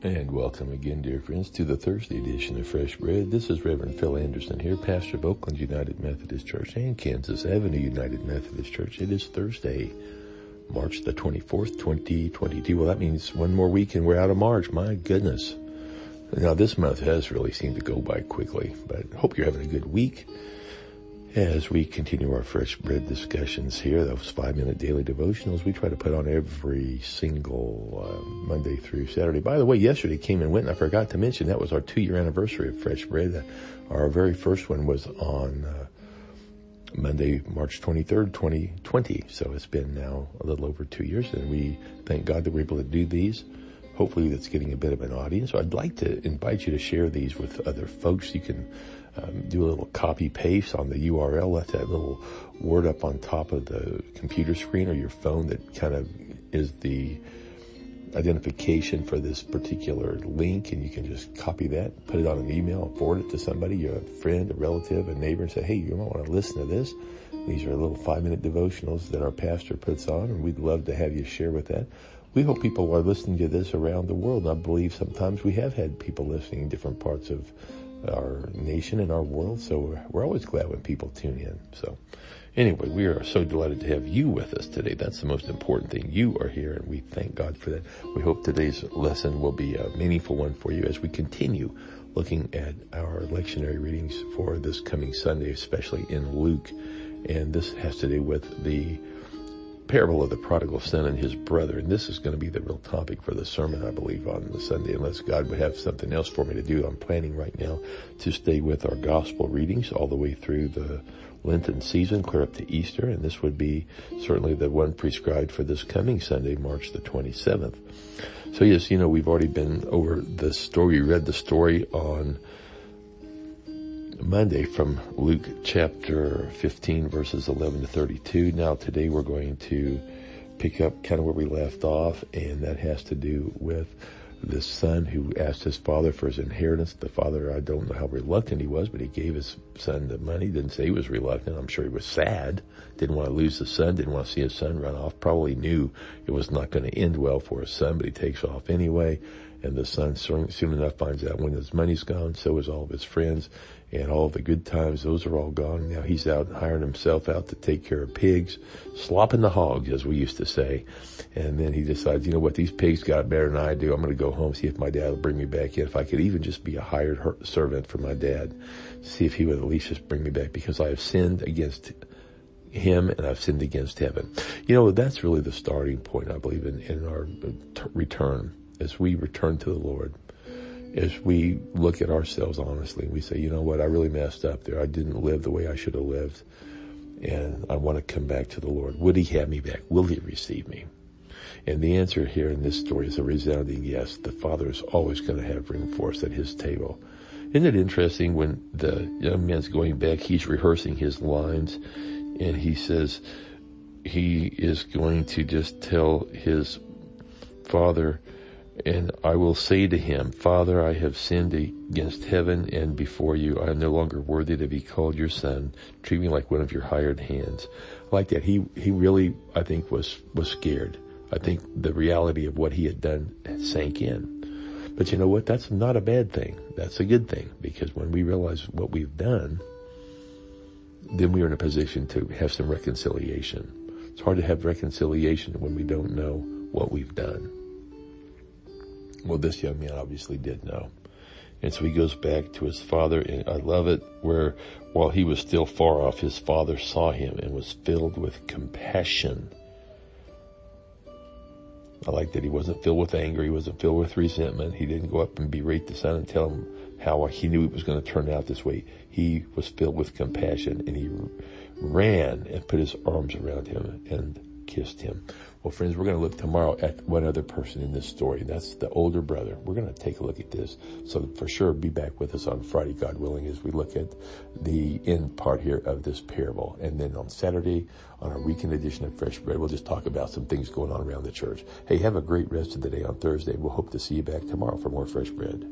And welcome again, dear friends, to the Thursday edition of Fresh Bread. This is Reverend Phil Anderson here, pastor of Oakland United Methodist Church and Kansas Avenue United Methodist Church. It is Thursday, March the 24th, 2022. Well, that means one more week and we're out of March. My goodness. Now, this month has really seemed to go by quickly, but I hope you're having a good week as we continue our Fresh Bread discussions here. Those 5-minute daily devotionals we try to put on every single Monday through Saturday. By the way, yesterday came and went, and I forgot to mention that was our 2-year anniversary of Fresh Bread. Our very first one was on Monday, March 23rd, 2020. So it's been now a little over 2 years, and we thank God that we're able to do these. Hopefully that's getting a bit of an audience. So I'd like to invite you to share these with other folks. You can do a little copy paste on the URL. Let that little word up on top of the computer screen or your phone that kind of is the identification for this particular link, and you can just copy that, put it on an email, and forward it to somebody, your friend, a relative, a neighbor, and say, hey, you might want to listen to this. These are little 5-minute devotionals that our pastor puts on, and we'd love to have you share with that. We hope people are listening to this around the world. I believe sometimes we have had people listening in different parts of our nation and our world, so we're always glad when people tune in. So anyway, we are so delighted to have you with us today. That's the most important thing. You are here, and we thank God for that. We hope today's lesson will be a meaningful one for you as we continue looking at our lectionary readings for this coming Sunday, especially in Luke. And this has to do with the parable of the prodigal son and his brother. And this is going to be the real topic for the sermon, I believe, on the Sunday, unless God would have something else for me to do. I'm planning right now to stay with our gospel readings all the way through the Lenten season, clear up to Easter. And this would be certainly the one prescribed for this coming Sunday, March the 27th. So yes, we've already been over the story. We read the story on Monday from Luke chapter 15, verses 11 to 32. Now today we're going to pick up kind of where we left off, and that has to do with the son who asked his father for his inheritance. The father, I don't know how reluctant he was, but he gave his son the money. Didn't say he was reluctant. I'm sure he was sad. Didn't want to lose the son. Didn't want to see his son run off. Probably knew it was not going to end well for his son, but he takes off anyway. And the son soon enough finds out when his money's gone, so is all of his friends. And all of the good times, those are all gone. Now he's out hiring himself out to take care of pigs, slopping the hogs, as we used to say. And then he decides, you know what, these pigs got it better than I do. I'm going to go home, see if my dad will bring me back in. If I could even just be a hired servant for my dad, see if he would at least just bring me back, because I have sinned against him and I've sinned against heaven. That's really the starting point, I believe, in our return, as we return to the Lord. As we look at ourselves honestly, we say, you know what, I really messed up there. I didn't live the way I should have lived, and I want to come back to the Lord. Would he have me back? Will he receive me? And the answer here in this story is a resounding yes. The Father is always going to have room for us at his table. Isn't it interesting, when the young man's going back, he's rehearsing his lines, and he says he is going to just tell his father, and I will say to him, Father, I have sinned against heaven and before you. I am no longer worthy to be called your son. Treat me like one of your hired hands. Like that. He really, I think, was scared. I think the reality of what he had done sank in. But you know what? That's not a bad thing. That's a good thing, because when we realize what we've done, then we are in a position to have some reconciliation. It's hard to have reconciliation when we don't know what we've done. Well, this young man obviously did know. And so he goes back to his father, and I love it where, while he was still far off, his father saw him and was filled with compassion. I like that he wasn't filled with anger. He wasn't filled with resentment. He didn't go up and berate the son and tell him how he knew it was going to turn out this way. He was filled with compassion, and he ran and put his arms around him and kissed him. Well, friends, we're going to look tomorrow at one other person in this story. That's the older brother. We're going to take a look at this. So for sure, be back with us on Friday, God willing, as we look at the end part here of this parable. And then on Saturday, on our weekend edition of Fresh Bread, we'll just talk about some things going on around the church. Hey, have a great rest of the day on Thursday. We'll hope to see you back tomorrow for more Fresh Bread.